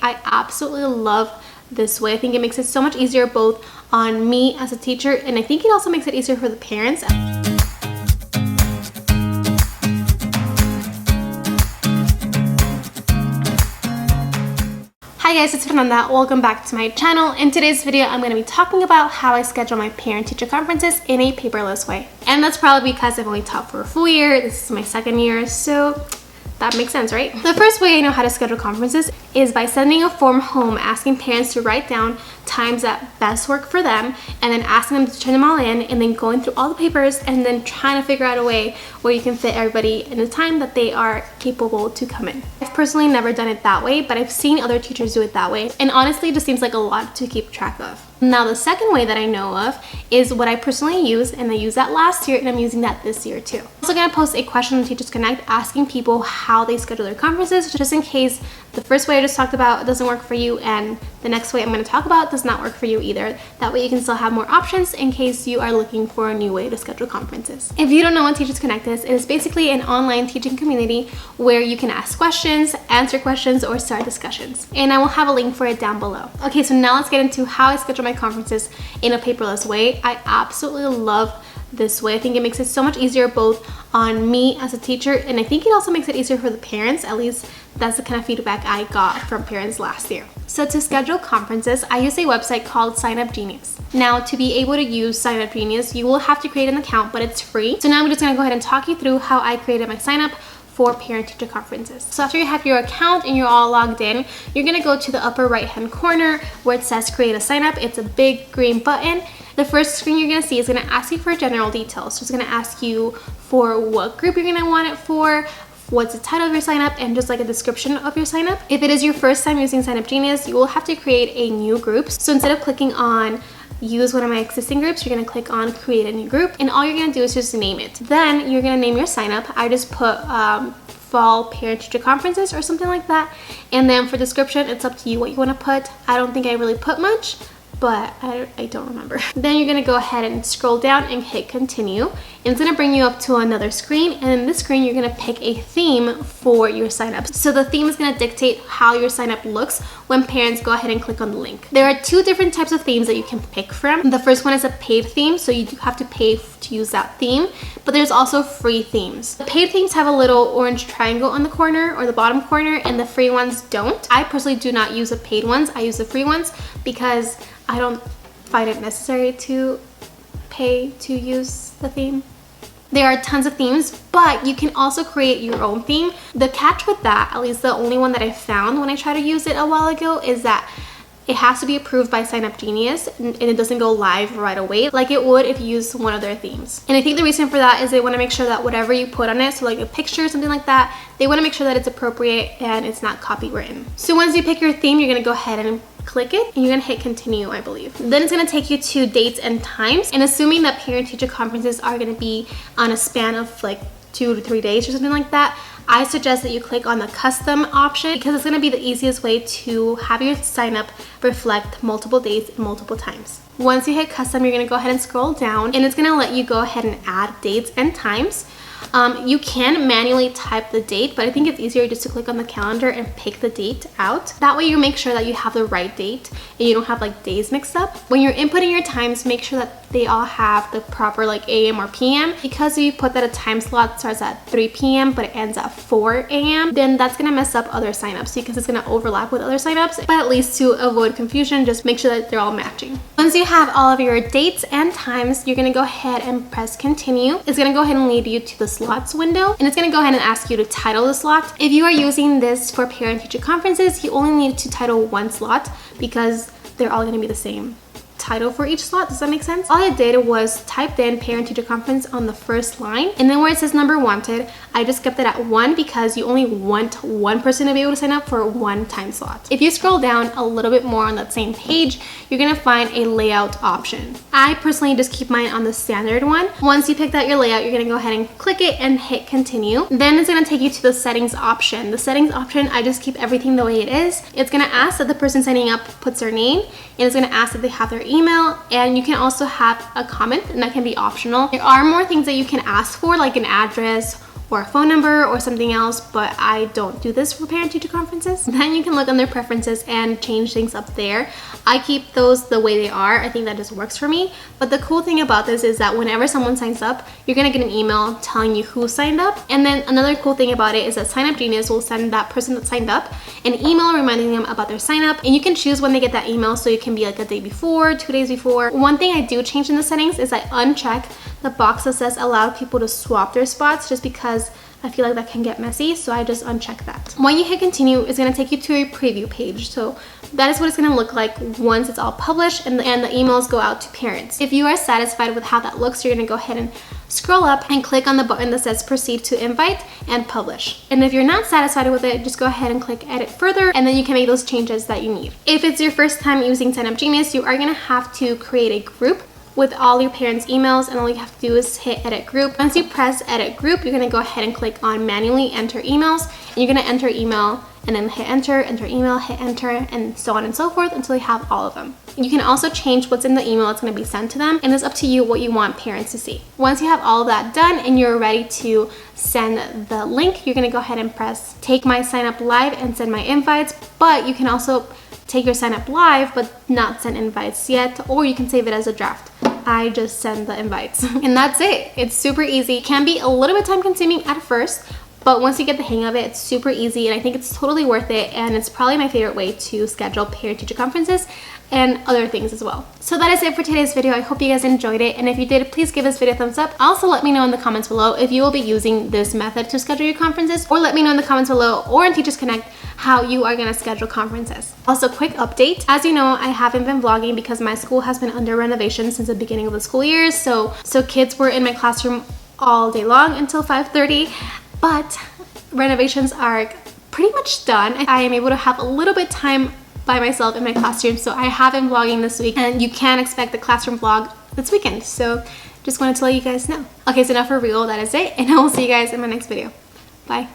I absolutely love this way. I think it makes it so much easier both on me as a teacher, and I think it also makes it easier for the parents. Hi guys, it's Fernanda. Welcome back to my channel. In today's video, I'm going to be talking about how I schedule my parent-teacher conferences in a paperless way. And that's probably because I've only taught for a full year. This is my second year, so that makes sense, right? The first way I know how to schedule conferences is by sending a form home asking parents to write down times that best work for them, and then asking them to turn them all in, and then going through all the papers and then trying to figure out a way where you can fit everybody in the time that they are capable to come in. I've personally never done it that way, but I've seen other teachers do it that way, and honestly it just seems like a lot to keep track of. Now the second way that I know of is what I personally use, and I used that last year and I'm using that this year too. I'm also going to post a question on Teachers Connect asking people how they schedule their conferences, just in case the first way I just talked about doesn't work for you and the next way I'm going to talk about does not work for you either. That way you can still have more options in case you are looking for a new way to schedule conferences. If you don't know what Teachers Connect is, it is basically an online teaching community where you can ask questions, answer questions, or start discussions. And I will have a link for it down below. Okay, so now let's get into how I schedule my conferences in a paperless way. I absolutely love this way. I think it makes it so much easier both on me as a teacher, and I think it also makes it easier for the parents. At least that's the kind of feedback I got from parents last year. So to schedule conferences, I use a website called Sign Up Genius. Now to be able to use Sign Up Genius, you will have to create an account, but it's free. So now I'm just going to go ahead and talk you through how I created my sign up for parent-teacher conferences. So after you have your account and you're all logged in, you're gonna go to the upper right-hand corner where it says create a sign up. It's a big green button. The first screen you're gonna see is gonna ask you for general details. So it's gonna ask you for what group you're gonna want it for, what's the title of your sign up, and just like a description of your sign up. If it is your first time using Sign Up Genius, you will have to create a new group. So instead of clicking on use one of my existing groups, you're gonna click on create a new group, and all you're gonna do is just name it. Then you're gonna name your sign up. I just put fall parent-teacher conferences or something like that. And then for description, it's up to you what you want to put. I don't think I really put much, but I don't remember. Then you're gonna go ahead and scroll down and hit continue. And it's gonna bring you up to another screen, and in this screen you're gonna pick a theme for your sign up. So the theme is gonna dictate how your sign up looks when parents go ahead and click on the link. There are two different types of themes that you can pick from. The first one is a paid theme, so you do have to pay to use that theme, but there's also free themes. The paid themes have a little orange triangle on the corner or the bottom corner, and the free ones don't. I personally do not use the paid ones. I use the free ones because I don't find it necessary to pay to use the theme. There are tons of themes, but you can also create your own theme. The catch with that, at least the only one that I found when I tried to use it a while ago, is that it has to be approved by Sign Up Genius, and it doesn't go live right away like it would if you used one of their themes. And I think the reason for that is they want to make sure that whatever you put on it, so like a picture or something like that, they want to make sure that it's appropriate and it's not copywritten. So once you pick your theme, you're going to go ahead and click it, and you're gonna hit continue, I believe. Then it's gonna take you to dates and times, and assuming that parent-teacher conferences are gonna be on a span of like 2 to 3 days or something like that, I suggest that you click on the custom option because it's gonna be the easiest way to have your sign up reflect multiple dates and multiple times. Once you hit custom, you're gonna go ahead and scroll down, and it's gonna let you go ahead and add dates and times. You can manually type the date, but I think it's easier just to click on the calendar and pick the date out. That way you make sure that you have the right date and you don't have like days mixed up. When you're inputting your times, make sure that they all have the proper like AM or PM, because if you put that a time slot starts at 3 p.m. but it ends at 4 a.m., then that's gonna mess up other signups because it's gonna overlap with other signups. But at least to avoid confusion, just make sure that they're all matching. Once you have all of your dates and times, you're gonna go ahead and press continue. It's gonna go ahead and lead you to the slots window, and it's going to go ahead and ask you to title the slot. If you are using this for parent-teacher conferences, you only need to title one slot because they're all going to be the same title for each slot. Does that make sense? All I did was typed in parent-teacher conference on the first line, and then where it says number wanted, I just kept it at 1 because you only want one person to be able to sign up for one time slot. If you scroll down a little bit more on that same page, you're gonna find a layout option. I personally just keep mine on the standard one. Once you picked out your layout, you're gonna go ahead and click it and hit continue. Then it's gonna take you to the settings option. The settings option, I just keep everything the way it is. It's gonna ask that the person signing up puts their name, and it's gonna ask that they have their email, and you can also have a comment, and that can be optional. There are more things that you can ask for, like an address or a phone number or something else, but I don't do this for parent-teacher conferences, then you can look under preferences and change things up there. I keep those the way they are. I think that just works for me. But the cool thing about this is that whenever someone signs up, you're gonna get an email telling you who signed up. And then another cool thing about it is that Sign Up Genius will send that person that signed up an email reminding them about their sign up, and you can choose when they get that email, so it can be like a day before, 2 days before. One thing I do change in the settings is I uncheck the box that says allow people to swap their spots, just because I feel like that can get messy, so I just uncheck that. When you hit continue, it's gonna take you to a preview page. So that is what it's gonna look like once it's all published and the emails go out to parents. If you are satisfied with how that looks, you're gonna go ahead and scroll up and click on the button that says proceed to invite and publish. And if you're not satisfied with it, just go ahead and click edit further, and then you can make those changes that you need. If it's your first time using Sign Up Genius, you are gonna have to create a group with all your parents' emails, and all you have to do is hit edit group. Once you press edit group, you're gonna go ahead and click on manually enter emails, and you're gonna enter email and then hit enter, enter email, hit enter, and so on and so forth until you have all of them. You can also change what's in the email that's gonna be sent to them, and it's up to you what you want parents to see. Once you have all of that done and you're ready to send the link, you're gonna go ahead and press take my sign up live and send my invites, but you can also take your sign up live but not send invites yet, or you can save it as a draft. I just send the invites and that's it. It's super easy. It can be a little bit time consuming at first, but once you get the hang of it, it's super easy, and I think it's totally worth it, and it's probably my favorite way to schedule parent-teacher conferences and other things as well. So that is it for today's video. I hope you guys enjoyed it, and if you did, please give this video a thumbs up. Also, let me know in the comments below if you will be using this method to schedule your conferences, or let me know in the comments below or in Teachers Connect how you are gonna schedule conferences. Also, quick update. As you know, I haven't been vlogging because my school has been under renovation since the beginning of the school year, so kids were in my classroom all day long until 5:30, but renovations are pretty much done. I am able to have a little bit time by myself in my classroom, so I have been vlogging this week, and you can expect the classroom vlog this weekend, so just wanted to let you guys know. Okay, so now for real, that is it, and I will see you guys in my next video. Bye.